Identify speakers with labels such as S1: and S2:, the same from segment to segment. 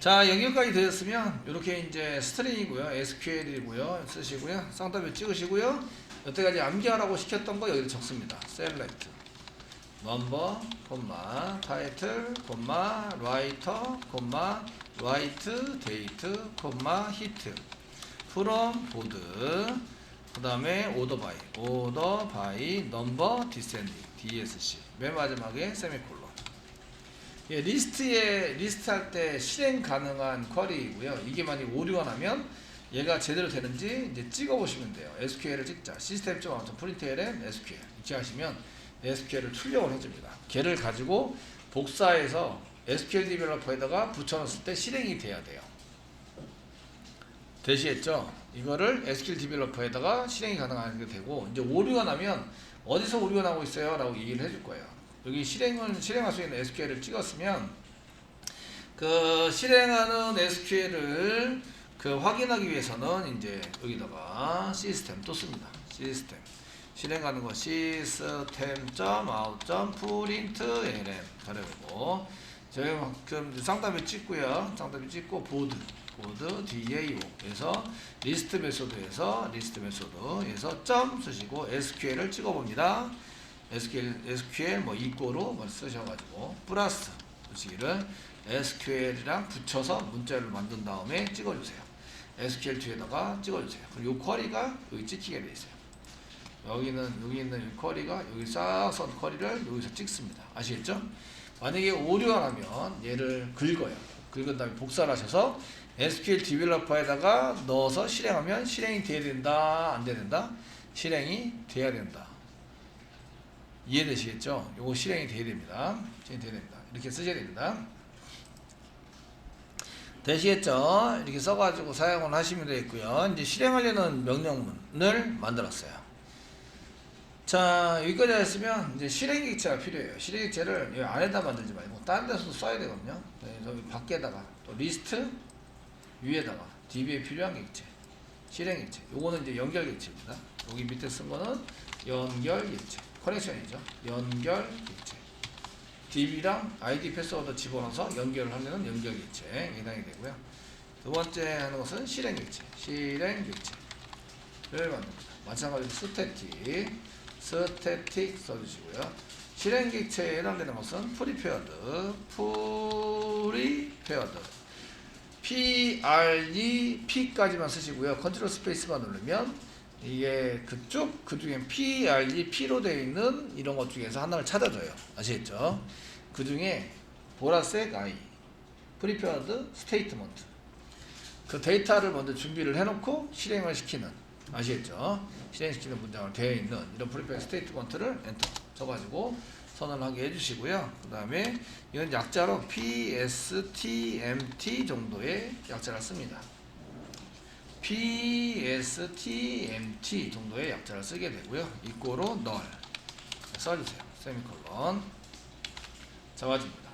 S1: 자, 여기까지 되었으면 이렇게 이제 스트링이고요, SQL이고요, 쓰시고요, 쌍따옴표 찍으시고요. 여태까지 암기하라고 시켰던 거 여기다 적습니다. select 넘버, 콤마, 타이틀, 콤마, 라이터, 콤마, 라이트, 데이트, 콤마, 히트, from 보드, 그 다음에 오더 바이, 넘버, 디센딩, DSC, 맨 마지막에 세미콜론. 예, 리스트 할 때 실행 가능한 쿼리이고요. 이게 만약 오류가 나면 얘가 제대로 되는지 이제 찍어 보시면 돼요. SQL을 찍자. 시스템.out 프린트LN SQL 이렇게 하시면 SQL을 출력을 해줍니다. 걔를 가지고 복사해서 SQL 디벨로퍼에다가 붙여놨을 때 실행이 돼야 돼요. 되시겠죠? 이거를 SQL 디벨로퍼에다가 실행이 가능하게 되고, 이제 오류가 나면 어디서 오류가 나고 있어요? 라고 얘기를 해줄 거예요. 여기 실행할 수 있는 SQL을 찍었으면 그 실행하는 SQL을 그 확인하기 위해서는 이제 여기다가 시스템 또 씁니다. 시스템 실행하는 거 system.out.println 가려고 저희 그럼 쌍따옴표 찍고요. 쌍따옴표 찍고 보드 DAO 에서 리스트 메소드에서 점 쓰시고 SQL을 찍어봅니다. SQL 뭐 이꼬로 뭐 쓰셔가지고 플러스 쓰시기를 SQL이랑 붙여서 문자를 만든 다음에 찍어주세요. SQL 뒤에다가 찍어주세요. 그리고 이 쿼리가 여기 찍히게 돼 있어요. 여기 있는 이 쿼리가 여기 싹 선 쿼리를 여기서 찍습니다. 아시겠죠? 만약에 오류가 나면 얘를 긁어요. 긁은 다음에 복사를 하셔서 SQL 디벨로퍼에다가 넣어서 실행하면 실행이 돼야 된다, 안 돼야 된다? 실행이 돼야 된다. 이해되시겠죠? 요거 실행이 돼야 됩니다. 이렇게 쓰셔야 됩니다. 되시겠죠? 이렇게 써가지고 사용을 하시면 되겠고요. 이제 실행하려는 명령문을 만들었어요. 자, 여기까지 했으면 이제 실행객체가 필요해요. 실행객체를 여기 안에다 만들지 말고 다른 데서도 써야 되거든요. 그래서 여기 밖에다가 또 리스트 위에다가 DB에 필요한 객체, 실행객체. 요거는 이제 연결객체입니다. 여기 밑에 쓴 거는 연결객체, 커넥션이죠. 연결객체. DB랑 ID 패스워드 집어넣어서 연결을 하려는 연결객체에 해당이 되고요. 두 번째 하는 것은 실행객체를 만듭니다. 마찬가지로 스태틱 써주시고요. 실행객체에 해당되는 것은 프리페어드 P까지만 쓰시고요. 컨트롤 스페이스만 누르면 이게 그 중에 P로 되어 있는 이런 것 중에서 하나를 찾아줘요. 아시겠죠? 그 중에 보라색 I, 프리페어드 스테이트먼트. 그 데이터를 먼저 준비를 해놓고 실행을 시키는, 아시겠죠? 실행시키는 문장으로 되어 있는 이런 프리페어드 스테이트먼트를 엔터 쳐가지고 선언하게 해주시고요. 그 다음에 이건 약자로 PSTMT 정도의 약자를 씁니다. PSTMT 정도의 약자를 쓰게 되고요. 이꼬로 null 써주세요. 세미콜론 잡아줍니다.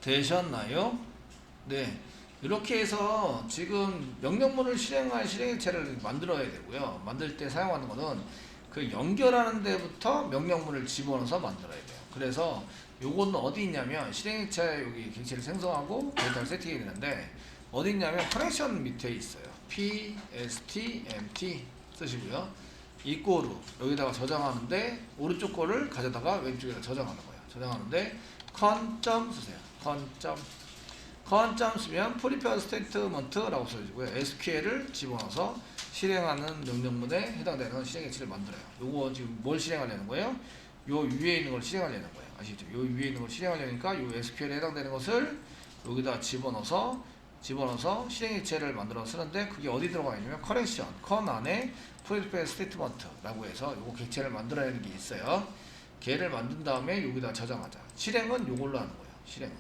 S1: 되셨나요? 네. 이렇게 해서 지금 명령문을 실행할 실행체를 만들어야 되고요. 만들 때 사용하는 거는 그 연결하는 데부터 명령문을 집어넣어서 만들어야 돼요. 그래서 요거는 어디 있냐면 실행체 여기 객체를 생성하고 데이터를 세팅해야 되는데 어디 있냐면 커넥션 밑에 있어요. PSTMT 쓰시고요. 이꼬로 여기다가 저장하는데 오른쪽 거를 가져다가 왼쪽에다 저장하는 거예요. 저장하는데 컨점 쓰세요. 컨점 쓰면 프리페어드 스테이트먼트라고 써주고요. SQL을 집어넣어서 실행하는 명령문에 해당되는 실행객체를 만들어요. 요거 지금 뭘 실행하려는 거예요? 요 위에 있는 걸 실행하려는 거예요. 아시죠? 요 위에 있는 걸 실행하려니까 요 SQL에 해당되는 것을 여기다 집어넣어서 실행객체를 만들어 쓰는데 그게 어디 들어가 있냐면 커넥션, 컨 안에 프리페어드 스테이트먼트라고 해서 요거 객체를 만들어내는 게 있어요. 걔를 만든 다음에 여기다 저장하자. 실행은 요걸로 하는 거예요. 실행은.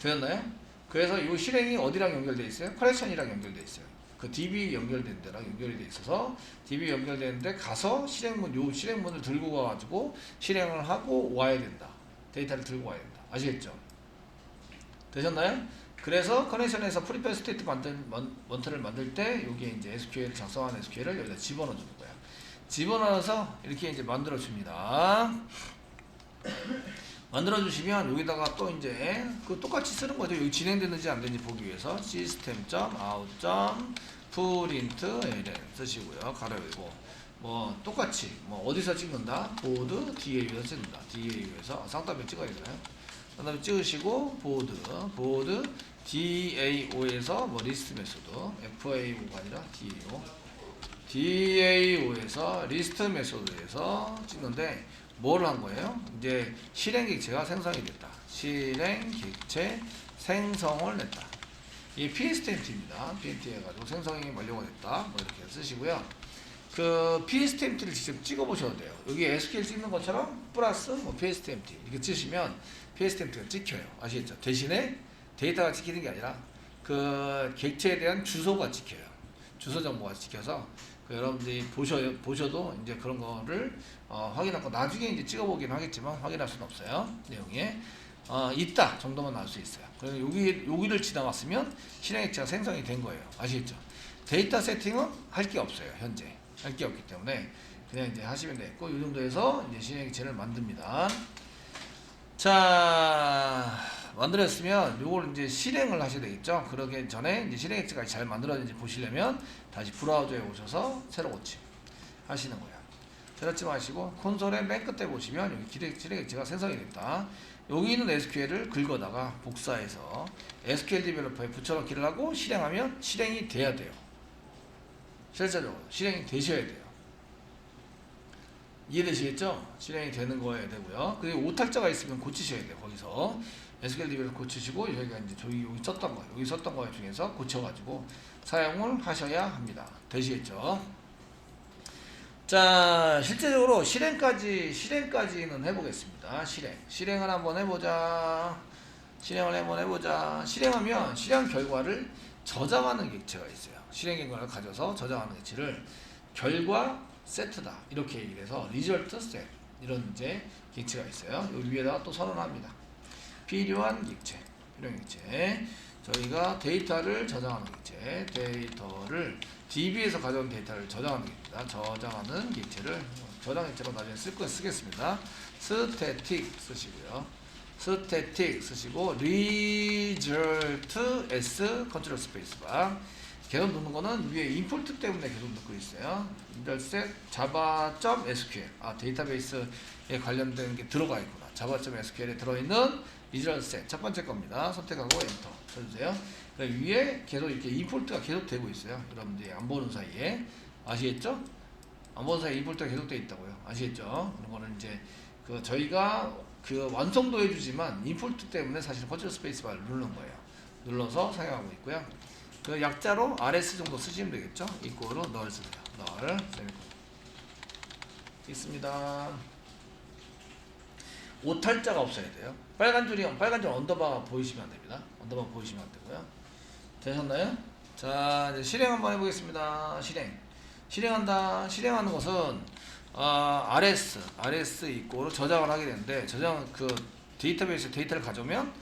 S1: 되었나요? 그래서 이 실행이 어디랑 연결되어 있어요? 커넥션이랑 연결되어 있어요. 그 DB 연결된 데랑 연결이 되어 있어서 DB 연결되는데 가서 요 실행문을 들고 가가지고 실행을 하고 와야 된다. 데이터를 들고 와야 된다. 아시겠죠? 되셨나요? 그래서 커넥션에서 프리페어 스테이트먼트를 만들 때 여기에 이제 SQL 작성한 SQL을 여기다 집어넣어 주는 거예요. 집어넣어서 이렇게 이제 만들어 줍니다. 만들어 주시면 여기다가 또 이제 그 똑같이 쓰는 거죠. 여기 진행되는지 안 되는지 보기 위해서 system.out.print 쓰시고요. 가로 열고 뭐 똑같이 뭐 어디서 찍는다? 보드 DAU에서 찍는다. DAU에서 쌍따옴에 찍어야 되나요? 쌍따옴에 찍으시고 보드 DAO에서 뭐 리스트 메소드 FAO가 아니라 DAO에서 리스트 메소드에서 찍는데 뭘 한 거예요? 이제 실행 객체가 생성이 됐다. 실행 객체 생성을 냈다. 이게 PSTMT입니다. PST 해가지고 생성이 완료가 됐다. 뭐 이렇게 쓰시고요. 그 PSTMT를 직접 찍어보셔도 돼요. 여기 SQL 찍는 것처럼 플러스 뭐 PSTMT 이렇게 찍으시면 PSTMT가 찍혀요. 아시겠죠? 대신에 데이터가 찍히는 게 아니라 그 객체에 대한 주소가 찍혀요. 주소 정보가 찍혀서 그 여러분들이 보셔도 이제 그런 거를 확인하고 나중에 이제 찍어보긴 하겠지만 확인할 수는 없어요. 내용에 있다 정도만 알 수 있어요. 그래서 여기를 지나갔으면 실행액체가 생성이 된 거예요. 아시겠죠? 데이터 세팅은 할 게 없어요. 현재 할 게 없기 때문에 그냥 이제 하시면 되겠고 이 정도에서 이제 실행액체를 만듭니다. 자, 만들었으면 요걸 이제 실행을 하셔야 되겠죠. 그러기 전에 이제 실행액체가 잘 만들어졌는지 보시려면 다시 브라우저에 오셔서 새로 고침 하시는 거예요. 새롭지 마시고 콘솔의 맨 끝에 보시면 여기 실행액체가 생성이 됐다. 여기 있는 SQL을 긁어다가 복사해서 SQL 디벨로퍼에 붙여넣기를 하고 실행하면 실행이 돼야 돼요. 실제적으로 실행이 되셔야 돼요. 이해되시겠죠? 실행이 되는 거여야 되고요. 그리고 오탈자가 있으면 고치셔야 돼요. 거기서 SQL DB를 고치시고 저희가 이제 여기 썼던 거 중에서 고쳐가지고 사용을 하셔야 합니다. 되시겠죠? 자, 실제적으로 실행까지는 해보겠습니다. 실행을 한번 해보자. 실행하면 실행 결과를 저장하는 객체가 있어요. 실행 결과를 가져서 저장하는 객체를 결과 세트다 이렇게 얘기를 해서 리절트 셋 이런 이제 객체가 있어요. 여기 위에다가 또 선언합니다. 필요한 객체 저희가 데이터를 저장하는 객체 데이터를 DB에서 가져온 데이터를 저장하는 객체다. 저장하는 객체를 저장 객체로 나중에 쓰겠습니다. 스태틱 쓰시고요. 스태틱 쓰시고 result s 컨트롤 스페이스바 계속 넣는 거는 위에 임포트 때문에 계속 넣고 있어요. result java.sql 데이터베이스에 관련된 게 들어가 있구나. java.sql에 들어있는 result set 첫 번째 겁니다. 선택하고 엔터 쳐주세요. 위에 계속 이렇게 임포트가 계속 되고 있어요. 여러분들이 안 보는 사이에 아시겠죠? 안 보는 사이에 임포트가 계속 되어 있다고요. 아시겠죠? 그런 거는 이제 그 저희가 그 완성도 해주지만 임포트 때문에 사실 컨트롤 스페이스바를 누르는 거예요. 눌러서 사용하고 있고요. 그 약자로 RS 정도 쓰시면 되겠죠? 이꼬로 널 쓰세요. 널 있습니다. 오탈자가 없어야 돼요. 빨간 줄 언더바 보이시면 안 됩니다. 언더바 보이시면 안 되고요. 되셨나요? 자, 이제 실행 한번 해보겠습니다. 실행하는 것은 RS 이꼬로 저장을 하게 되는데 그 데이터베이스 데이터를 가져오면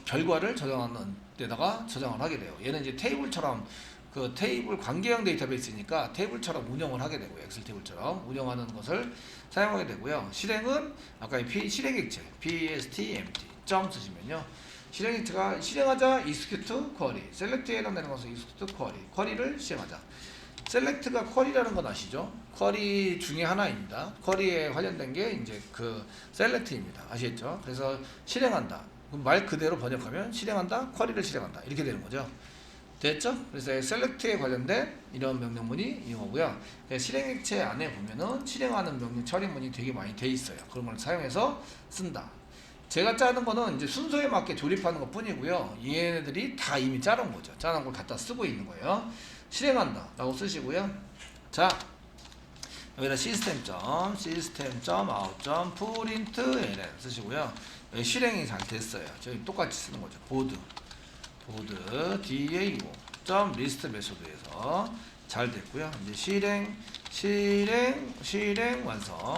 S1: 결과를 저장하는 데다가 저장을 하게 돼요. 얘는 이제 테이블처럼 그 테이블 관계형 데이터베이스니까 테이블처럼 운영을 하게 되고요. 엑셀 테이블처럼 운영하는 것을 사용하게 되고요. 실행은 아까 실행객체 PSTMT 점 쓰시면요. 실행객체가 실행하자 execute query 셀렉트에 해당되는 것은 execute query를 실행하자. 셀렉트가 쿼리라는 건 아시죠? 쿼리 중에 하나입니다. 쿼리에 관련된 게 이제 그 셀렉트입니다. 아시겠죠? 그래서 실행한다. 말 그대로 번역하면 실행한다, 쿼리를 실행한다. 이렇게 되는 거죠. 됐죠? 그래서 셀렉트에 관련된 이런 명령문이 이거고요. 실행액체 안에 보면은 실행하는 명령 처리문이 되게 많이 돼 있어요. 그런 걸 사용해서 쓴다. 제가 짜는 거는 이제 순서에 맞게 조립하는 것 뿐이고요. 얘네들이 다 이미 짜놓은 거죠. 짜놓은 걸 갖다 쓰고 있는 거예요. 실행한다 라고 쓰시고요. 자, 여기다 system.out.print 쓰시고요. 실행이 잘 됐어요. 저희 똑같이 쓰는 거죠. 보드 DAO.list 메소드에서 잘 됐고요. 이제 실행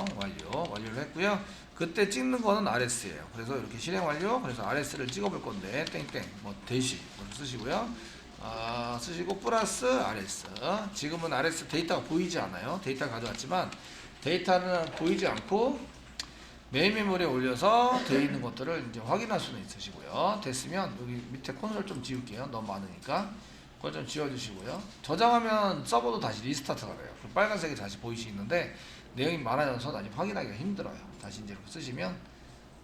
S1: 완료를 했고요. 그때 찍는 거는 RS예요. 그래서 이렇게 실행 완료. 그래서 RS를 찍어볼 건데 땡땡 뭐 대시 쓰시고요. 쓰시고 플러스 RS. 지금은 RS 데이터가 보이지 않아요. 데이터 가져왔지만 데이터는 보이지 않고 메인 메모리에 올려서 되어 있는 것들을 이제 확인할 수는 있으시고요. 됐으면 여기 밑에 콘솔 좀 지울게요. 너무 많으니까. 그걸 좀 지워주시고요. 저장하면 서버도 다시 리스타트가 돼요. 그럼 빨간색이 다시 보이시는데 내용이 많아져서 나중에 확인하기가 힘들어요. 다시 이제 이렇게 쓰시면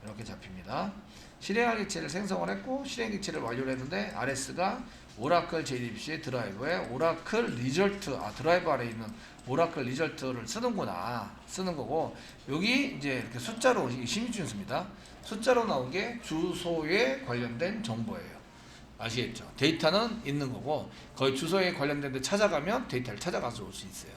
S1: 이렇게 잡힙니다. 실행할 객체를 생성을 했고 실행 객체를 완료를 했는데 RS가 오라클 JDBC의 드라이브에 오라클 리절트, 드라이브 아래에 있는 오라클 리절트를 쓰는구나, 쓰는 거고, 여기 이제 이렇게 숫자로, 심의준수입니다. 숫자로 나온 게 주소에 관련된 정보예요. 아시겠죠? 데이터는 있는 거고, 거의 주소에 관련된 데 찾아가면 데이터를 찾아가서 올 수 있어요.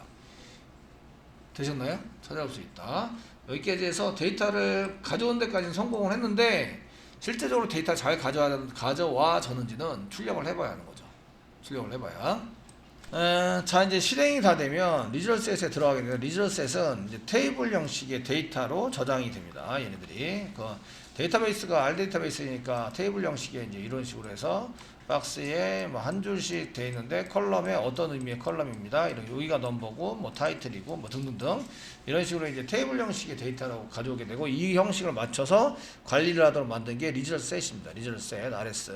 S1: 되셨나요? 찾아올 수 있다. 여기까지 해서 데이터를 가져온 데까지는 성공을 했는데, 실제적으로 데이터 잘 가져와 졌는지는 출력을 해봐야 하는 거죠. 출력을 해봐야. 자, 이제 실행이 다 되면 리저셋에 들어가게 되면, 리저셋은 이제 테이블 형식의 데이터로 저장이 됩니다. 얘네들이. 그 데이터베이스가 R 데이터베이스니까 테이블 형식의 이제 이런 식으로 해서 박스에 뭐 한 줄씩 돼 있는데 컬럼에 어떤 의미의 컬럼입니다. 이런 여기가 넘버고 뭐 타이틀이고 뭐 등등등 이런 식으로 이제 테이블 형식의 데이터로 가져오게 되고 이 형식을 맞춰서 관리를 하도록 만든 게 리저셋입니다. 리저셋 RS.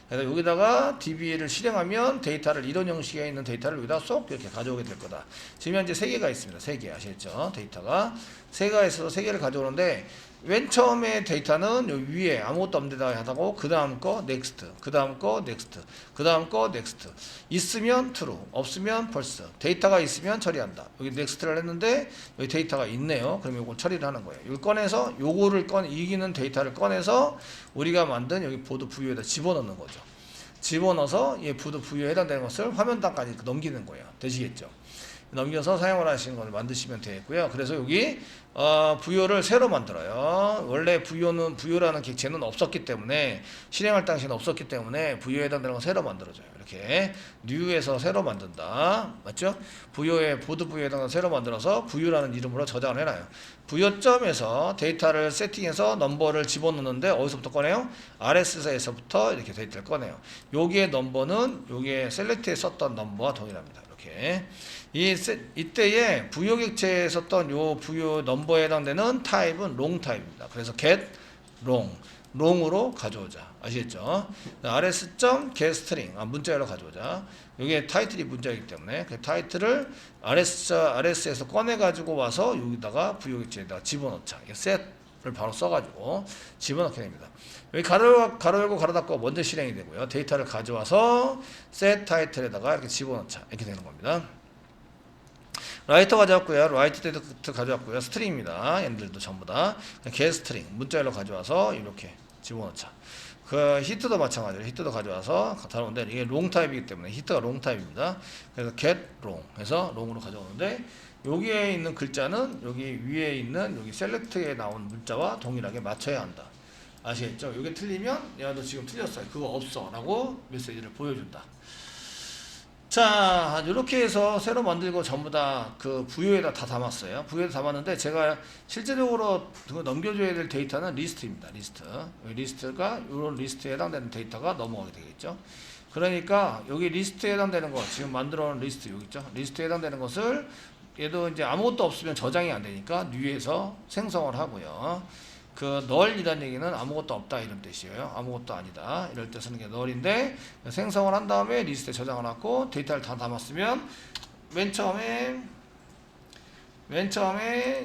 S1: 그래서 여기다가 DB를 실행하면 데이터를 이런 형식에 있는 데이터를 여기다 쏙 이렇게 가져오게 될 거다. 지금 현재 3개가 있습니다. 3개 아시겠죠? 데이터가 3개가 있어서 3개를 가져오는데 맨 처음에 데이터는 여기 위에 아무것도 없는 데다가 하다고 그 다음 거 넥스트, 그 다음 거 넥스트, 그 다음 거 넥스트. 있으면 true, 없으면 false. 데이터가 있으면 처리한다. 여기 넥스트를 했는데 여기 데이터가 있네요. 그럼 이걸 처리를 하는 거예요. 이걸 꺼내서 요거를 이기는 데이터를 꺼내서 우리가 만든 여기 보드 부유에다 집어넣는 거죠. 집어넣어서 이 보드 부유에 해당되는 것을 화면단까지 넘기는 거예요. 되시겠죠? 넘겨서 사용을 하시는 걸 만드시면 되겠고요. 그래서 여기 부여를 새로 만들어요. 원래 부여라는 객체는 없었기 때문에 실행할 당시에는 없었기 때문에 부여에 해당되는 걸 새로 만들어줘요. 이렇게 뉴에서 새로 만든다. 맞죠? 보드 부여에 해당되는 걸 새로 만들어서 부여라는 이름으로 저장을 해놔요. 부여점에서 데이터를 세팅해서 넘버를 집어넣는데 어디서부터 꺼내요? RS에서부터 이렇게 데이터를 꺼내요. 여기에 넘버는 여기에 셀렉트에 썼던 넘버와 동일합니다. 이렇게. 이때에 부여 객체에 썼던 요 부여 넘버에 해당되는 타입은 롱 타입입니다. 그래서 get 롱으로 가져오자. 아시겠죠? rs.getString 문자열로 가져오자. 이게 타이틀이 문자이기 때문에 그 타이틀을 RS에서 꺼내 가지고 와서 여기다가 부여 객체에다가 집어넣자. 이게 set을 바로 써가지고 집어넣게 됩니다. 여기 가로 열고 가로 닫고 먼저 실행이 되고요. 데이터를 가져와서 set 타이틀에다가 이렇게 집어넣자. 이렇게 되는 겁니다. 라이터 가져왔고요. 라이트 데이터 가져왔고요. 스트링입니다. 얘네들도 전부 다. getString 문자열로 가져와서 이렇게 집어넣자. 그 히트도 마찬가지로 히트도 가져와서 다루는데 이게 롱 타입이기 때문에 히트가 롱 타입입니다. 그래서 get long 해서 롱으로 가져오는데 여기에 있는 글자는 여기 위에 있는 여기 셀렉트에 나온 문자와 동일하게 맞춰야 한다. 아시겠죠? 이게 틀리면 야 너 지금 틀렸어. 그거 없어 라고 메시지를 보여준다. 자, 이렇게 해서 새로 만들고 전부 다 그 부여에다 다 담았어요. 부여에 담았는데 제가 실제적으로 넘겨줘야 될 데이터는 리스트입니다. 리스트가 이런 리스트에 해당되는 데이터가 넘어가게 되겠죠. 그러니까 여기 리스트에 해당되는 거 지금 만들어 놓은 리스트 여기 있죠. 리스트에 해당되는 것을 얘도 이제 아무것도 없으면 저장이 안 되니까 뉴에서 생성을 하고요. 그 널이라는 얘기는 아무것도 없다 이런 뜻이에요. 아무것도 아니다 이럴 때 쓰는 게 널인데 생성을 한 다음에 리스트에 저장을 하고 데이터를 다 담았으면 맨 처음에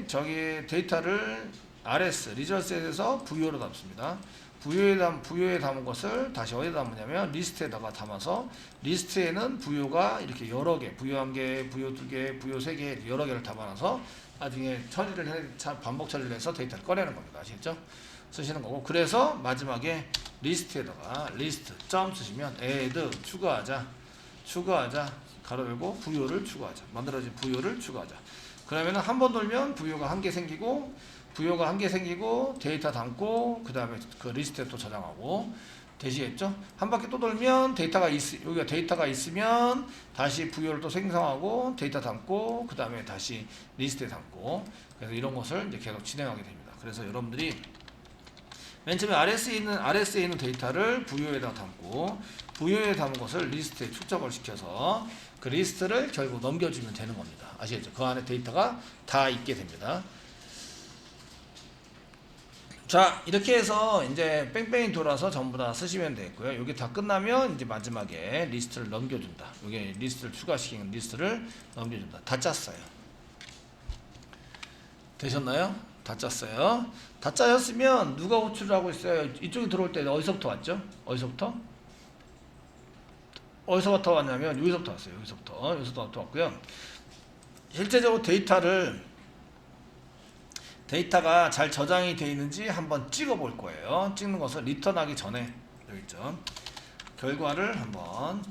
S1: 저기 데이터를 RS 리저셋에서 부여로 담습니다. 부여에 담은 것을 다시 어디다 담느냐면 리스트에다가 담아서 리스트에는 부여가 이렇게 여러 개, 부여 1개, 부여 2개, 부여 3개 여러 개를 담아놔서 나중에 반복 처리를 해서 데이터를 꺼내는 겁니다. 아시겠죠? 쓰시는 거고 그래서 마지막에 리스트에다가 리스트 점 쓰시면 add 추가하자 가로 열고 부여를 추가하자 만들어진 부여를 추가하자. 그러면 한 번 돌면 부여가 한 개 생기고 데이터 담고 그 다음에 그 리스트에 또 저장하고 되시겠죠? 한 바퀴 또 돌면 여기가 데이터가 있으면 다시 부여를 또 생성하고 데이터 담고 그 다음에 다시 리스트에 담고 그래서 이런 것을 이제 계속 진행하게 됩니다. 그래서 여러분들이 맨 처음에 RS에 있는 데이터를 부여에다 담고 부여에 담은 것을 리스트에 축적을 시켜서 그 리스트를 결국 넘겨주면 되는 겁니다. 아시겠죠? 그 안에 데이터가 다 있게 됩니다. 자, 이렇게 해서 이제 뺑뺑이 돌아서 전부 다 쓰시면 되겠고요. 이게 다 끝나면 이제 마지막에 리스트를 넘겨준다. 이게 리스트를 추가시키는 리스트를 넘겨준다. 다 짰어요. 되셨나요? 다 짰어요. 다 짜였으면 누가 호출을 하고 있어요? 이쪽에 들어올 때 어디서부터 왔죠? 어디서부터? 어디서부터 왔냐면 여기서부터 왔어요. 여기서부터 왔고요. 실제적으로 데이터가 잘 저장이 되어 있는지 한번 찍어 볼 거예요. 찍는 것을 리턴하기 전에 여기 있죠. 결과를 한번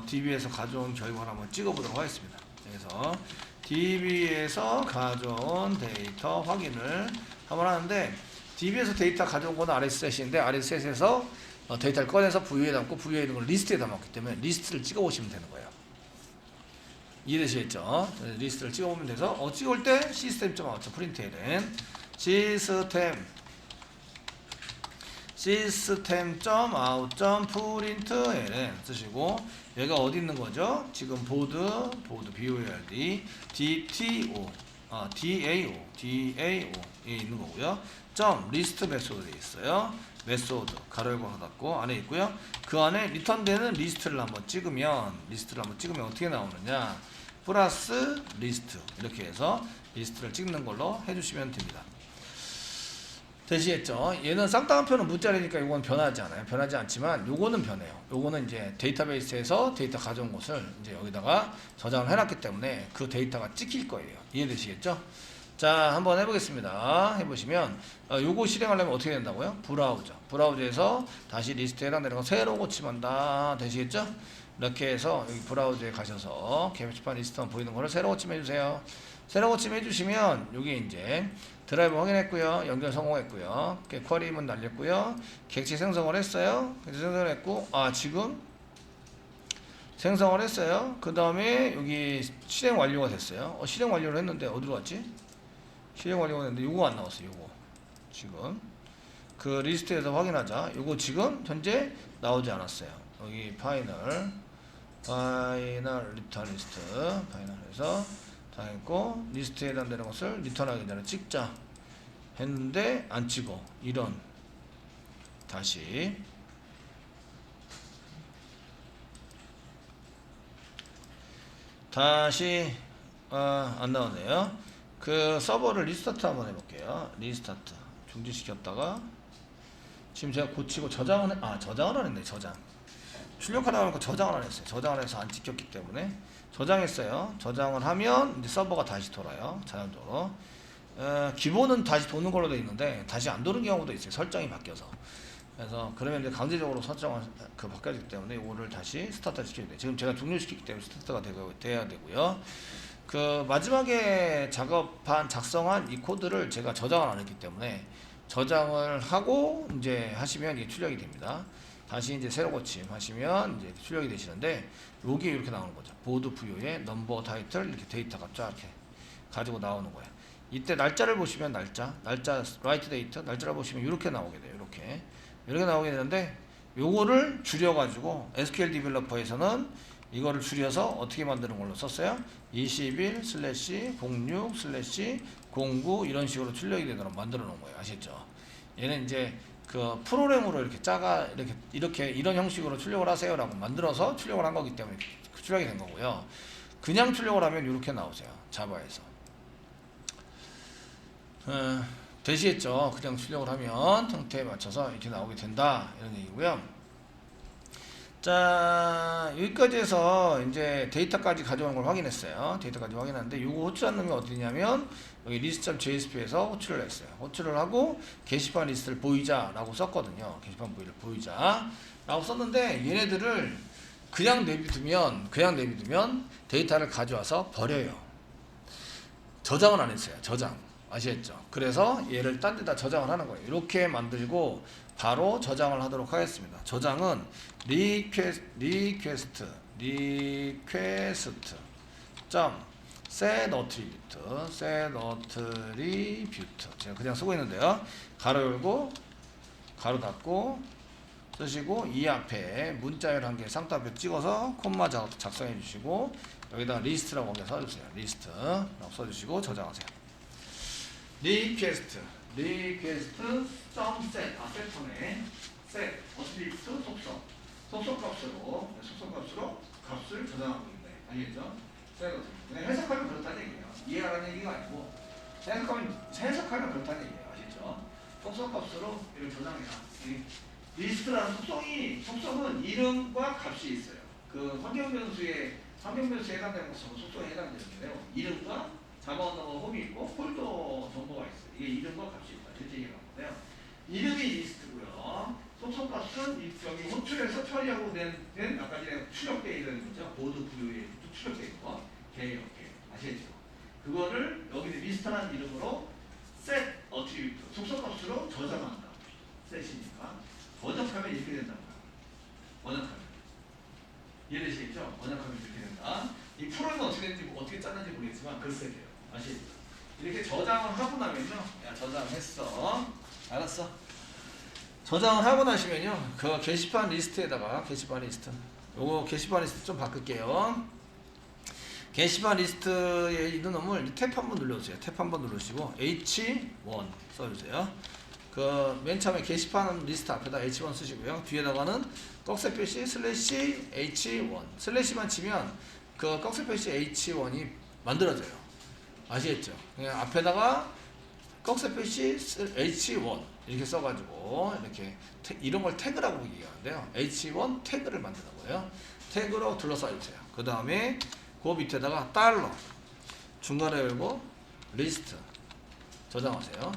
S1: DB에서 가져온 결과를 한번 찍어 보도록 하겠습니다. 그래서 DB에서 가져온 데이터 확인을 한번 하는데, DB에서 데이터 가져온 거는 RS셋인데 RS셋에서 데이터를 꺼내서 VU에 담고 VU에 있는 걸 리스트에 담았기 때문에 리스트를 찍어 보시면 되는 거예요. 이해되시겠죠? 리스트를 찍어보면 돼서 찍을 때 시스템.out 프린트LN 시스템.out.println 쓰시고, 얘가 어디 있는 거죠? 지금 보드 BORD DAO에 있는 거고요. 리스트 메소드에 있어요. 메소드 가로 열고 닫고 안에 있고요. 그 안에 리턴되는 리스트를 한번 찍으면 어떻게 나오느냐? 플러스 리스트, 이렇게 해서 리스트를 찍는 걸로 해주시면 됩니다. 되시겠죠? 얘는 쌍따옴표는 문자리니까 이건 변하지 않아요. 변하지 않지만 요거는 변해요. 요거는 이제 데이터베이스에서 데이터 가져온 것을 이제 여기다가 저장을 해놨기 때문에 그 데이터가 찍힐 거예요. 이해되시겠죠? 자, 한번 해보겠습니다. 해보시면 요거 실행하려면 어떻게 된다고요? 브라우저에서 다시 리스트에 해당되는 거 새로 고침한다. 되시겠죠? 이렇게 해서 여기 브라우저에 가셔서 게시판 리스트만 보이는 거를 새로 고침해주세요. 새로 고침해주시면 여기 이제 드라이브 확인했고요. 연결 성공했고요. 쿼리문 날렸고요. 객체 생성을 했어요. 생성을 했고, 지금 생성을 했어요. 그 다음에 여기 실행 완료가 됐어요. 실행 완료를 했는데 어디로 갔지? 실행 완료가 됐는데 요거 안 나왔어요. 요거 지금 그 리스트에서 확인하자. 요거 지금 현재 나오지 않았어요. 여기 파이널 리턴 리스트 파이널에서 다 했고, 리스트에 해당되는 것을 리턴하기 전에 찍자 했는데 안 찍어. 이런, 다시 안 나오네요. 그 서버를 리스타트 한번 해볼게요. 리스타트 중지시켰다가 지금 제가 고치고 저장은 안 했네. 출력하다 보니까 저장을 안 했어요. 저장을 해서 안 찍혔기 때문에 저장했어요. 저장을 하면 이제 서버가 다시 돌아요. 자연적으로. 기본은 다시 도는 걸로 되어 있는데 다시 안 도는 경우도 있어요. 설정이 바뀌어서. 그래서 그러면 이제 강제적으로 설정을 바뀌었기 때문에 이거를 다시 스타트 시켜야 돼요. 지금 제가 종료시키기 때문에 스타트가 돼야 되고요. 그 마지막에 작성한 이 코드를 제가 저장을 안 했기 때문에 저장을 하고 이제 하시면 이게 출력이 됩니다. 다시 이제 새로 고침 하시면 이제 출력이 되시는데, 여기 이렇게 나오는 거죠. 보드 VU에 넘버 타이틀 이렇게 데이터가 쫙 이렇게 가지고 나오는 거예요. 이때 날짜를 보시면 날짜 라이트 데이터 날짜를 보시면 이렇게 나오게 돼요. 이렇게 나오게 되는데, 요거를 줄여가지고 SQL 디벨로퍼에서는 이거를 줄여서 어떻게 만드는 걸로 썼어요? 21/06/09 이런 식으로 출력이 되도록 만들어 놓은 거예요. 아시죠? 얘는 이제 그 프로그램으로 이렇게 이렇게 이런 형식으로 출력을 하세요라고 만들어서 출력을 한 거기 때문에 출력이 된 거고요. 그냥 출력을 하면 이렇게 나오세요. 자바에서. 되시겠죠? 그냥 출력을 하면 형태에 맞춰서 이렇게 나오게 된다. 이런 얘기고요. 자, 여기까지 해서 이제 데이터까지 가져온 걸 확인했어요. 데이터까지 확인하는데, 요거 호출한 놈이 어디냐면 여기 list.jsp에서 호출을 했어요. 호출을 하고 게시판 리스트를 보이자라고 썼거든요. 게시판 보이자라고 썼는데, 얘네들을 그냥 내비두면 데이터를 가져와서 버려요. 저장을 안 했어요. 아시겠죠? 그래서 얘를 딴 데다 저장을 하는 거예요. 이렇게 만들고 바로 저장을 하도록 하겠습니다. 저장은 request set attribute 제가 그냥 쓰고 있는데요. 가로 열고 가로 닫고 쓰시고, 이 앞에 문자열 한 개 쌍따옴표 찍어서 콤마 작성해 주시고, 여기다가 리스트라고 써주세요. 리스트라고 써주시고 저장하세요. 리퀘스트 점 셋, 세터네. 셋, 어트리뷰트 속성. 속성값으로 값을 저장하고 있네. 알겠죠? 셋 어트리뷰트. 해석하면 그렇다는 얘기예요. 이해하라는 얘기가 아니고 해석하면 그렇다는 얘기예요. 아시죠? 속성값으로 이걸 저장해라. 리스트라는 속성은 이름과 값이 있어요. 그 환경변수에 해당되는 것은 속성에 해당되는데요. 이름과 자바 언어가 홈이 있고 폴더 정보가 있어요. 이게 이름과 값이 있다. 이렇게 얘기하는 건데요. 이름이 리스트고요. 속성값은 여기 호출에서 처리하고 된 아까 전에 출력되어 있는 거죠. 보드 부여에 출력되어 있는 거. 이렇게 아시겠죠? 그거를 여기 리스트라는 이름으로 set attribute 속성값으로 저장한다. set이니까 번역하면 이렇게 된다고요. 번역하면 이해되시겠죠? 번역하면 이렇게 된다. 이 프로는 어떻게 되는지 어떻게 짰는지 모르겠지만 그렇게 돼요. 아시겠죠? 이렇게 저장을 하고 나면요. 야, 저장했어. 알았어. 저장을 하고 나시면요. 그 게시판 리스트에다가 게시판 리스트. 요거 게시판 리스트 좀 바꿀게요. 게시판 리스트에 있는 놈을 탭 한번 눌러주세요. 탭 한번 누르시고 H1 써주세요. 그 맨 처음에 게시판 리스트 앞에다 H1 쓰시고요. 뒤에다가는 꺽쇠 표시 슬래시 H1 슬래시만 치면 그 꺽쇠 표시 H1이 만들어져요. 아시겠죠? 그냥 앞에다가 꺽쇠 표시 H1 이렇게 써가지고 이렇게 이런 걸 태그라고 얘기하는데요. H1 태그를 만드는 거예요. 태그로 둘러싸주세요. 그 다음에 그 밑에다가 달러 중간에 열고 리스트 저장하세요.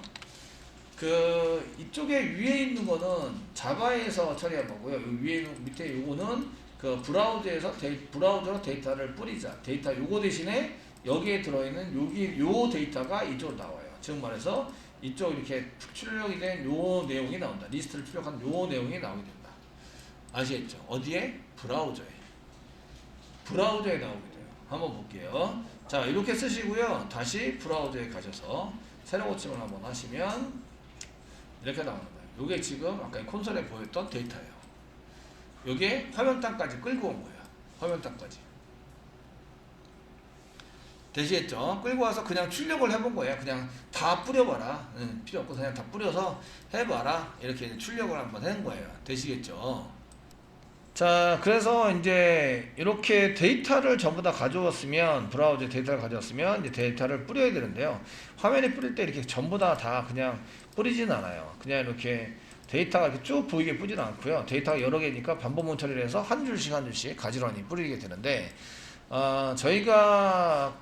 S1: 그 이쪽에 위에 있는 거는 자바에서 처리한 거고요. 위에 밑에 요거는 그 브라우저로 데이터를 뿌리자. 데이터 요거 대신에 여기에 들어있는 요 데이터가 이쪽으로 나와요. 즉 말해서 이쪽 이렇게 출력이 된 요 내용이 나온다. 리스트를 출력한 요 내용이 나오게 된다. 아시겠죠? 어디에? 브라우저에 나오게 돼요. 한번 볼게요. 자, 이렇게 쓰시고요. 다시 브라우저에 가셔서 새로 고침을 한번 하시면 이렇게 나오는 거예요. 요게 지금 아까 콘솔에 보였던 데이터예요. 요게 화면땅까지 끌고 온 거예요. 화면땅까지. 되시겠죠? 끌고 와서 그냥 출력을 해본 거예요. 그냥 다 뿌려봐라. 필요 없고 그냥 다 뿌려서 해봐라. 이렇게 출력을 한번 한 거예요. 되시겠죠? 자, 그래서 이제 이렇게 데이터를 전부 다 가져왔으면 브라우저 데이터를 가져왔으면 이제 데이터를 뿌려야 되는데요. 화면에 뿌릴 때 이렇게 전부 다 그냥 뿌리진 않아요. 그냥 이렇게 데이터가 이렇게 쭉 보이게 뿌리진 않고요. 데이터가 여러 개니까 반복문 처리를 해서 한 줄씩 가지런히 뿌리게 되는데 저희가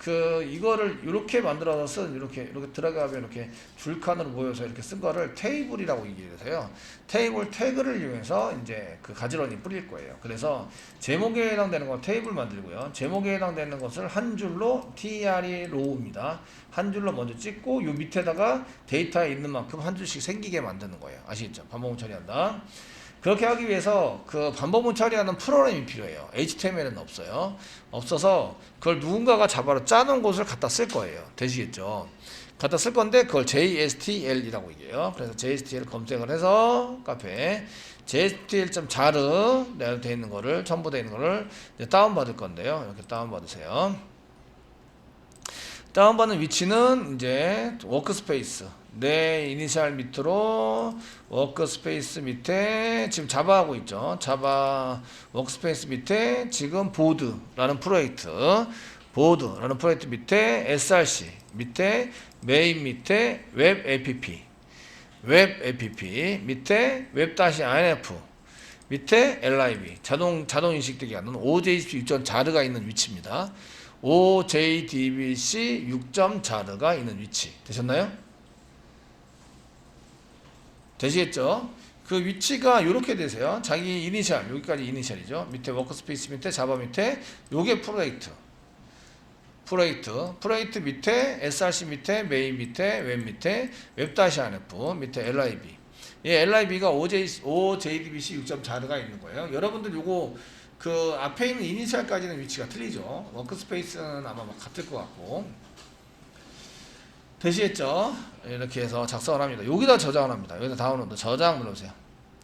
S1: 이거를 이렇게 만들어서 쓴 이렇게 들어가면 이렇게 줄칸으로 모여서 이렇게 쓴 거를 테이블이라고 얘기해서요. 테이블 태그를 이용해서 이제 가지런히 뿌릴 거예요. 그래서 제목에 해당되는 건 테이블 만들고요. 제목에 해당되는 것을 한 줄로 TRE row입니다. 한 줄로 먼저 찍고 요 밑에다가 데이터에 있는 만큼 한 줄씩 생기게 만드는 거예요. 아시겠죠? 반복문 처리한다. 그렇게 하기 위해서 그 반복문 처리하는 프로그램이 필요해요. HTML은 없어요. 없어서 그걸 누군가가 자바로 짜놓은 곳을 갖다 쓸 거예요. 되시겠죠? 갖다 쓸 건데 그걸 JSTL이라고 얘기해요. 그래서 JSTL 검색을 해서 카페에 JSTL.jar 내가 돼 있는 거를 첨부되어 있는 거를 이제 다운받을 건데요. 이렇게 다운받으세요. 다운받는 위치는 이제 워크스페이스 내 이니셜 밑으로 워크스페이스 밑에 지금 자바 하고 있죠. 자바 워크스페이스 밑에 지금 보드라는 프로젝트 밑에 src 밑에 메인 밑에 웹 app 밑에 웹-inf 밑에 lib 자동 인식되게 하는 OJDBC 6.jar가 있는 위치입니다. OJDBC 6.jar가 있는 위치 되셨나요? 되시겠죠? 그 위치가 이렇게 되세요. 자기 이니셜 여기까지 이니셜이죠. 밑에 워크스페이스 밑에 자바 밑에 요게 프로젝트 밑에 src 밑에 메인 밑에 웹 밑에 웹-inf 밑에 lib lib가 OJDBC 6.jar가 있는 거예요. 여러분들 요거 그 앞에 있는 이니셜까지는 위치가 틀리죠. 워크스페이스는 아마 같을 것 같고 되시겠죠? 이렇게 해서 작성을 합니다. 여기다 저장을 합니다. 여기다 다운로드 저장 눌러주세요.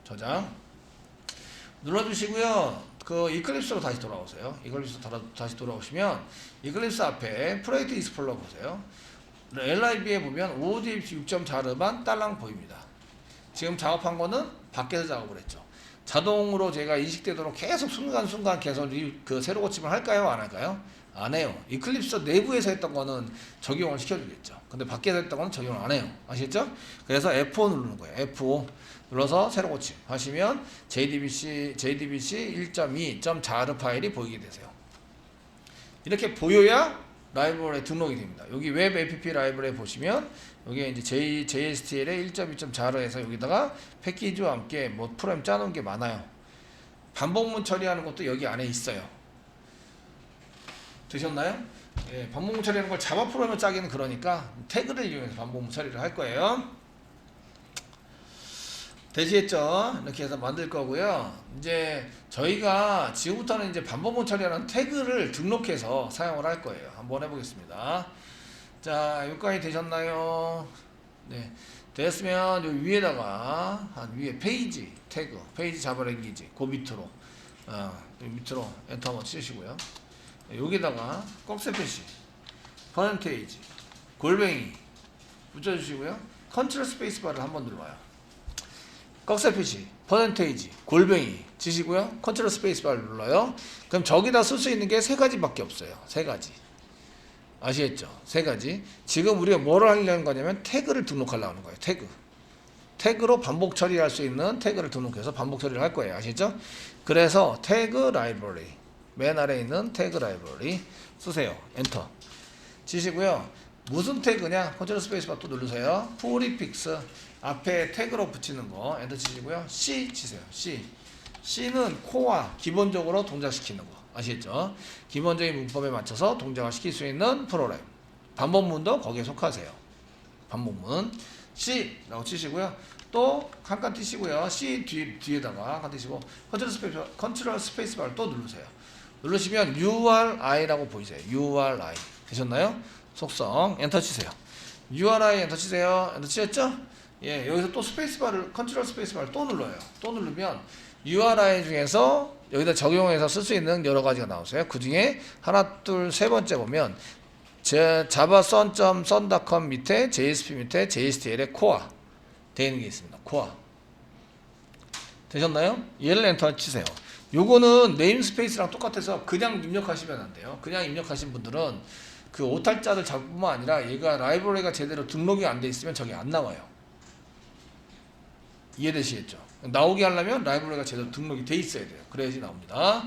S1: 저장 눌러주시고요. 그 이클립스로 다시 돌아오세요. 이클립스 다시 돌아오시면 이클립스 앞에 프로젝트 익스플로러 보세요. LIB에 보면 OODP 6.4르만 딸랑 보입니다. 지금 작업한 거는 밖에서 작업을 했죠. 자동으로 제가 인식되도록 계속 순간순간 계속 그 새로 고침을 할까요? 안 할까요? 안 해요. 이클립스 내부에서 했던 거는 적용을 시켜주겠죠. 근데 밖에서 했던 거는 적용을 안 해요. 아시겠죠? 그래서 F5 누르는 거예요. F5 눌러서 새로 고침 하시면 JDBC 1.2.4르 파일이 보이게 되세요. 이렇게 보여야 라이브러리에 등록이 됩니다. 여기 웹 app 라이브러리에 보시면 여기 이제 JSTL의 1.2.4르에서 여기다가 패키지와 함께 뭐 프로그램 짜놓은 게 많아요. 반복문 처리하는 것도 여기 안에 있어요. 되셨나요? 예, 반복문 처리하는 걸 자바 프로그램을 짜기는 그러니까 태그를 이용해서 반복문 처리를 할 거예요. 되시겠죠? 이렇게 해서 만들 거고요. 이제 저희가 지금부터는 이제 반복문 처리하는 태그를 등록해서 사용을 할 거예요. 한번 해보겠습니다. 자, 여기까지 되셨나요? 네. 됐으면 요 위에다가 한 위에 페이지 태그, 페이지 자바 랭귀지 그 밑으로 밑으로 엔터 한번 치시고요. 여기다가 꺽쇠표시, 퍼센테이지, 골뱅이 붙여주시고요. 컨트롤 스페이스바를 한번 눌러요. 꺽쇠표시, 퍼센테이지, 골뱅이 치시고요. 컨트롤 스페이스바를 눌러요. 그럼 저기다 쓸 수 있는 게 세 가지밖에 없어요. 세 가지. 아시겠죠? 세 가지. 지금 우리가 뭐를 하려는 거냐면 태그를 등록하려고 하는 거예요. 태그로 반복 처리할 수 있는 태그를 등록해서 반복 처리를 할 거예요. 아시겠죠? 그래서 태그 라이브러리, 맨 아래에 있는 태그 라이브러리 쓰세요. 엔터 치시고요. 무슨 태그냐? 컨트롤 스페이스바 또 누르세요. 프리픽스 앞에 태그로 붙이는 거 엔터 치시고요. C 치세요. C는 코어 기본적으로 동작시키는 거. 아시겠죠? 기본적인 문법에 맞춰서 동작을 시킬 수 있는 프로그램. 반복문도 거기에 속하세요. 반복문 C라고 치시고요. 또 한 칸 띄시고요. C 뒤에다가 한 칸 띄시고 컨트롤 스페이스바를 또 누르세요. 누르시면 URI라고 보이세요. URI 되셨나요? 속성 엔터 치세요. URI 엔터 치세요. 엔터 치셨죠? 예, 여기서 또 스페이스바를 컨트롤 스페이스바를 또 눌러요. 또 누르면 URI 중에서 여기다 적용해서 쓸 수 있는 여러 가지가 나오세요. 그 중에 하나, 둘, 세 번째 보면 java.sun.com 밑에 JSP 밑에 JSTL의 코어 되어 있는 게 있습니다. 코어 되셨나요? 얘를 엔터 치세요. 요거는 네임스페이스랑 똑같아서 그냥 입력하시면 안 돼요. 그냥 입력하신 분들은 그 오탈자를 잡을 뿐만 아니라 얘가 라이브러리가 제대로 등록이 안 돼 있으면 저게 안 나와요. 이해되시겠죠? 나오게 하려면 라이브러리가 제대로 등록이 돼 있어야 돼요. 그래야지 나옵니다.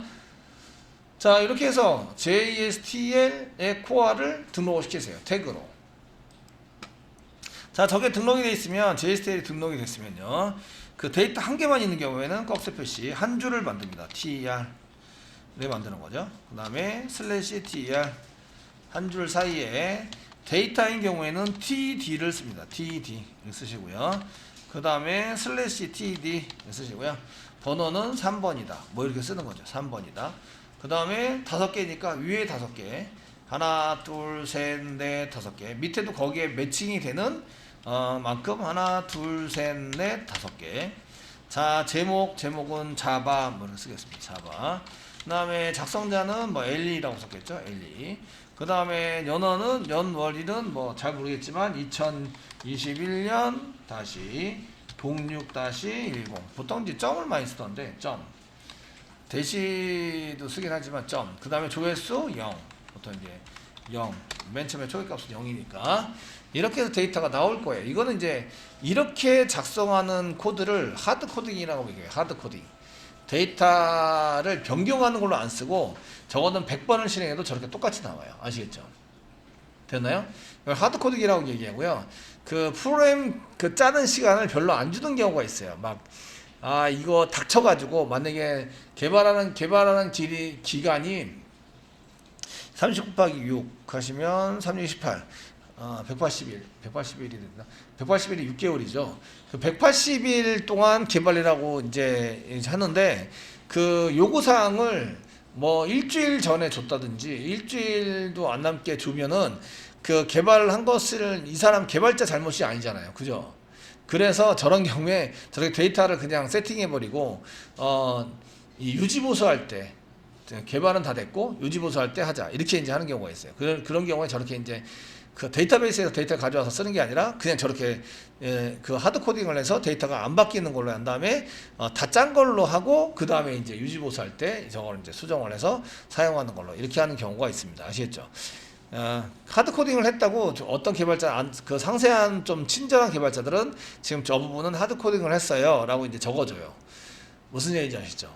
S1: 자, 이렇게 해서 JSTL의 코어를 등록을 시키세요. 태그로. 자, 저게 등록이 돼 있으면 JSTL이 등록이 됐으면요. 그 데이터 한 개만 있는 경우에는 꺽쇠표시 한 줄을 만듭니다. TER 네 만드는 거죠. 그 다음에 /TER 한 줄 사이에 데이터인 경우에는 TD를 씁니다. TD 쓰시고요. 그 다음에 /TD 쓰시고요. 번호는 3번이다. 뭐 이렇게 쓰는 거죠. 3번이다. 그 다음에 5개니까 위에 5개. 하나, 둘, 셋, 넷, 5개. 밑에도 거기에 매칭이 되는 만큼 하나, 둘, 셋, 넷, 5개. 자, 제목은 자바 뭐 이렇게 쓰겠습니다. 자바. 그 다음에 작성자는 뭐 엘리라고 썼겠죠. 엘리. 그 다음에 연월일은 뭐 잘 모르겠지만 2021년 다시 06-10 보통 이제 점을 많이 쓰던데 점 대시도 쓰긴 하지만 점. 그 다음에 조회수 0 보통 이제 0 맨 처음에 초기값은 0이니까 이렇게 해서 데이터가 나올 거예요. 이거는 이제 이렇게 작성하는 코드를 하드 코딩이라고 얘기해요. 하드 코딩. 데이터를 변경하는 걸로 안 쓰고 적어도 100번을 실행해도 저렇게 똑같이 나와요. 아시겠죠? 됐나요? 이걸 하드 코딩이라고 얘기하고요. 그 프로그램 그 짜는 시간을 별로 안 주는 경우가 있어요. 막 이거 닥쳐가지고 만약에 개발하는 기간이 30 곱하기 6 하시면 368 180일이 된다. 180일이 6개월이죠. 그 180일 동안 개발이라고 이제 하는데 그 요구사항을 뭐 일주일 전에 줬다든지 일주일도 안 남게 주면은 그 개발한 것을 이 사람 개발자 잘못이 아니잖아요. 그죠? 그래서 저런 경우에 저렇게 데이터를 그냥 세팅해버리고 이 유지보수할 때 개발은 다 됐고 유지보수할 때 하자 이렇게 이제 하는 경우가 있어요. 그런 경우에 저렇게 이제 그 데이터베이스에서 데이터 가져와서 쓰는 게 아니라 그냥 저렇게 그 하드 코딩을 해서 데이터가 안 바뀌는 걸로 한 다음에 다 짠 걸로 하고 그 다음에 이제 유지보수할 때 저걸 이제 수정을 해서 사용하는 걸로 이렇게 하는 경우가 있습니다. 아시겠죠? 하드 코딩을 했다고 어떤 개발자 그 상세한 좀 친절한 개발자들은 지금 저 부분은 하드 코딩을 했어요라고 이제 적어줘요. 무슨 얘기인지 아시죠?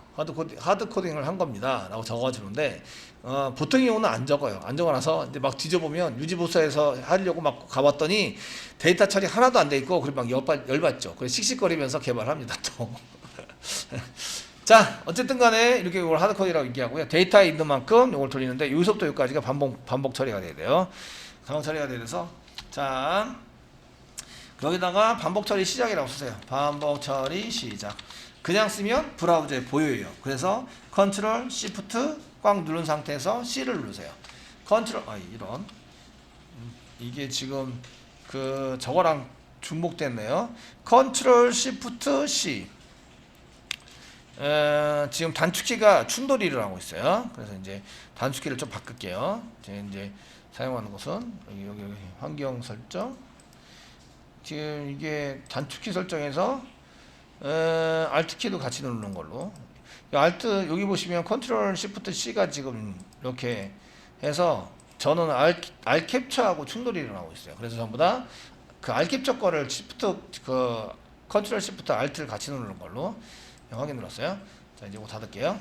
S1: 하드 코딩을 한 겁니다 라고 적어주는데 보통의 경우는 안 적어요. 안 적어놔서 이제 막 뒤져보면 유지보수해서 하려고 막 가봤더니 데이터 처리 하나도 안 돼 있고 그리고 막 열받죠. 그래서 씩씩거리면서 개발합니다 또. 자, 어쨌든 간에 이렇게 이걸 하드 코딩이라고 얘기하고요. 데이터에 있는 만큼 이걸 돌리는데 여기서부터 여기까지가 반복 처리가 돼야 돼요. 반복 처리가 돼서 자, 여기다가 반복 처리 시작이라고 쓰세요. 반복 처리 시작. 그냥 쓰면 브라우저에 보여요. 그래서 컨트롤 시프트 꽉 누른 상태에서 C를 누르세요. 컨트롤 이런 이게 지금 그 저거랑 중복됐네요. 컨트롤 시프트 C. 지금 단축키가 충돌이를 하고 있어요. 그래서 이제 단축키를 좀 바꿀게요. 이제 사용하는 것은 여기 환경 설정. 지금 이게 단축키 설정에서 Alt키도 같이 누르는 걸로. Alt 여기 보시면 컨트롤 시프트 C가 지금 이렇게 해서 저는 Alt캡처하고 충돌이 일어나고 있어요. 그래서 전부 다 그 Alt캡처 거를 그 컨트롤 시프트 Alt를 같이 누르는 걸로 확인 눌렀어요. 자, 이제 이거 닫을게요.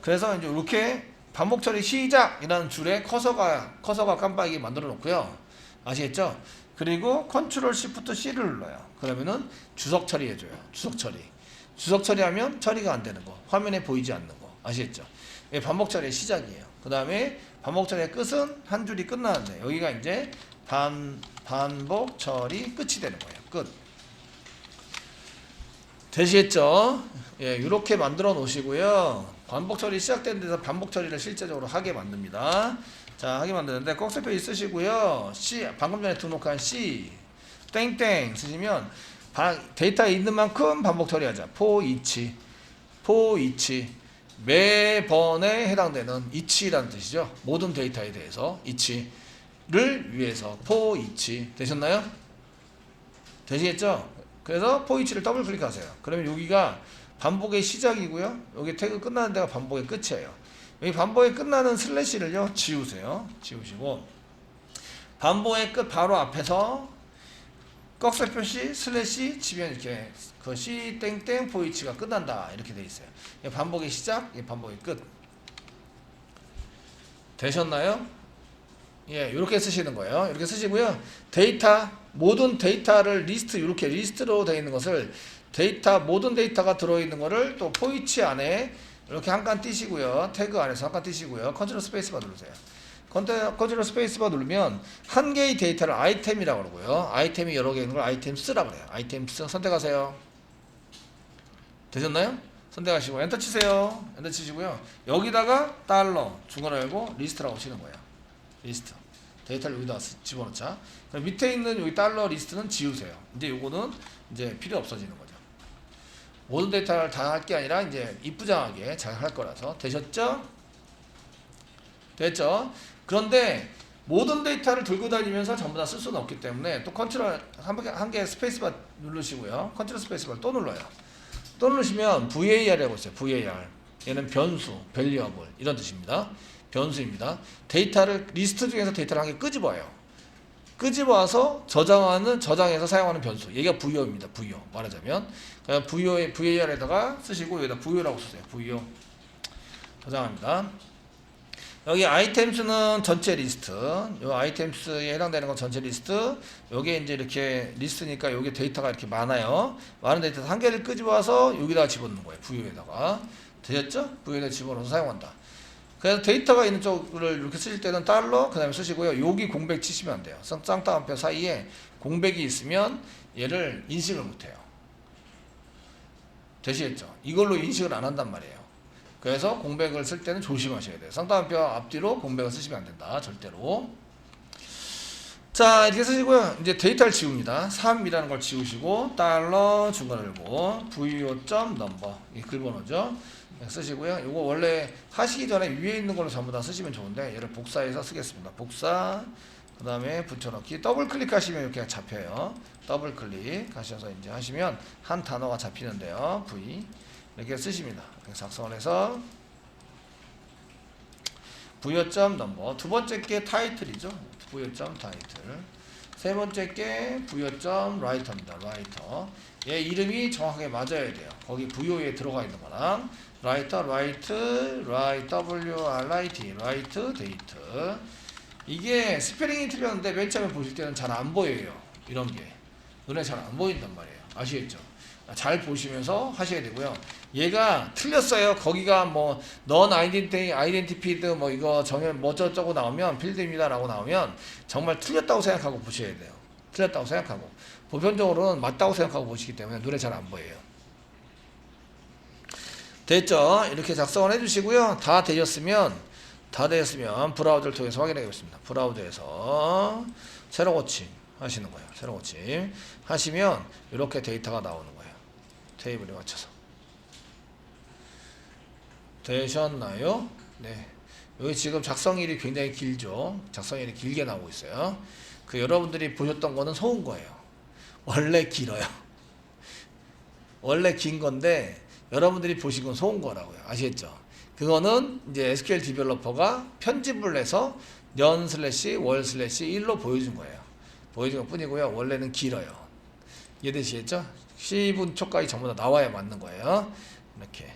S1: 그래서 이제 이렇게 반복 처리 시작이라는 줄에 커서가 깜빡이게 만들어 놓고요. 아시겠죠? 그리고 컨트롤 시프트 C를 눌러요. 그러면은 주석 처리해줘요. 주석 처리하면 처리가 안 되는 거, 화면에 보이지 않는 거. 아시겠죠? 이게 반복 처리의 시작이에요. 그 다음에 반복 처리의 끝은 한 줄이 끝나는데 여기가 이제 반복 처리 끝이 되는 거예요. 끝. 되시겠죠? 예, 이렇게 만들어 놓으시고요. 반복 처리 시작된 데서 반복 처리를 실제적으로 하게 만듭니다. 자, 하게 만드는데 꺽쇠표시 쓰시고요. C, 방금 전에 등록한 C 땡땡 쓰시면 데이터에 있는 만큼 반복 처리하자. for each 매번에 해당되는 each라는 뜻이죠. 모든 데이터에 대해서 each를 위해서 for each 되셨나요? 되시겠죠? 그래서 for each를 더블 클릭하세요. 그러면 여기가 반복의 시작이고요. 여기 태그 끝나는 데가 반복의 끝이에요. 여기 반복의 끝나는 슬래시를요 지우세요. 지우시고 반복의 끝 바로 앞에서 꺽쇠 표시 슬래시 치면 이렇게 그 C 땡땡 포이치가 끝난다 이렇게 돼 있어요. 반복의 시작, 반복의 끝. 되셨나요? 예, 이렇게 쓰시는 거예요. 이렇게 쓰시고요. 모든 데이터를 이렇게 리스트로 되어 있는 것을 모든 데이터가 들어있는 거를 또 포이치 안에 이렇게 한 칸 띄시고요. 태그 안에서 한 칸 띄시고요. 컨트롤 스페이스바 누르세요. 컨트롤 스페이스바 누르면 한 개의 데이터를 아이템이라고 그러고요. 아이템이 여러 개 있는 걸 아이템스라고 그래요. 아이템스 선택하세요. 되셨나요? 선택하시고 엔터 치세요. 엔터 치시고요. 여기다가 달러 중괄호 열고 리스트라고 치는 거예요. 리스트. 데이터를 여기다 집어넣자. 그럼 밑에 있는 여기 달러 리스트는 지우세요. 이제 요거는 이제 필요 없어지는 거죠. 모든 데이터를 다 할 게 아니라 이제 이쁘장하게 잘 할 거라서. 되셨죠? 됐죠? 그런데 모든 데이터를 들고 다니면서 전부 다 쓸 수는 없기 때문에 또 컨트롤 한 개 스페이스바 누르시고요. 컨트롤 스페이스바를 또 눌러요. 또 누르시면 VAR이라고 있어요. VAR. 얘는 변수, variable 이런 뜻입니다. 변수입니다. 데이터를 리스트 중에서 데이터를 한 개 끄집어요. 끄집어와서 저장해서 사용하는 변수. 얘가 VO입니다. VO 말하자면 VAR에다가 쓰시고 여기다 VO라고 쓰세요. VO 저장합니다. 여기 아이템스는 전체 리스트. 요 아이템스에 해당되는 건 전체 리스트. 요게 이제 이렇게 리스트니까 요게 데이터가 이렇게 많아요. 많은 데이터 한 개를 끄집어와서 여기다가 집어넣는 거예요. VO에다가. 되셨죠? VO에다 집어넣어서 사용한다. 그래서 데이터가 있는 쪽을 이렇게 쓰실 때는 달러 그 다음에 쓰시고요. 여기 공백 치시면 안 돼요. 쌍따옴표 사이에 공백이 있으면 얘를 인식을 못해요. 되시겠죠? 이걸로 인식을 안 한단 말이에요. 그래서 공백을 쓸 때는 조심하셔야 돼요. 쌍따옴표 앞뒤로 공백을 쓰시면 안 된다. 절대로. 자, 이렇게 쓰시고요. 이제 데이터를 지웁니다. 3이라는 걸 지우시고 달러 중괄호 열고 vo.number 이 글번호죠. 쓰시고요. 이거 원래 하시기 전에 위에 있는 걸로 전부 다 쓰시면 좋은데 얘를 복사해서 쓰겠습니다. 복사 그 다음에 붙여넣기. 더블 클릭하시면 이렇게 잡혀요. 더블 클릭하셔서 이제 하시면 한 단어가 잡히는데요. V 이렇게 쓰십니다. 이렇게 작성을 해서 부여점 넘버. 두 번째 게 타이틀이죠. 부여점 타이틀. 세 번째 게 부여점 라이터입니다. 라이터. 얘 이름이 정확하게 맞아야 돼요. 거기 부여에 들어가 있는 거랑 라이터, 라이트, WRIT, 라이트, 데이트. 이게 스페링이 틀렸는데 맨 처음에 보실 때는 잘 안 보여요. 이런 게 눈에 잘 안 보인단 말이에요. 아시겠죠? 잘 보시면서 하셔야 되고요. 얘가 틀렸어요. 거기가 뭐 non identified 뭐 이거 정연 뭐 저쩌고 나오면 필드입니다라고 나오면 정말 틀렸다고 생각하고 보셔야 돼요. 틀렸다고 생각하고 보편적으로는 맞다고 생각하고 보시기 때문에 눈에 잘 안 보여요. 됐죠? 이렇게 작성을 해주시고요. 다 되셨으면 브라우저를 통해서 확인하겠습니다. 브라우저에서 새로 고침 하시는 거예요. 새로 고침 하시면 이렇게 데이터가 나오는 거예요. 테이블에 맞춰서. 되셨나요? 네. 여기 지금 작성일이 굉장히 길죠. 작성일이 길게 나오고 있어요. 그 여러분들이 보셨던 거는 속은 거예요. 원래 길어요. 원래 긴 건데 여러분들이 보신 건 속은 거라고요. 아시겠죠? 그거는 이제 SQL 디벨로퍼가 편집을 해서 년/월/1로 보여준 거예요. 보여준 것 뿐이고요. 원래는 길어요. 이해되시겠죠? 10분 초까지 전부 다 나와야 맞는 거예요. 이렇게.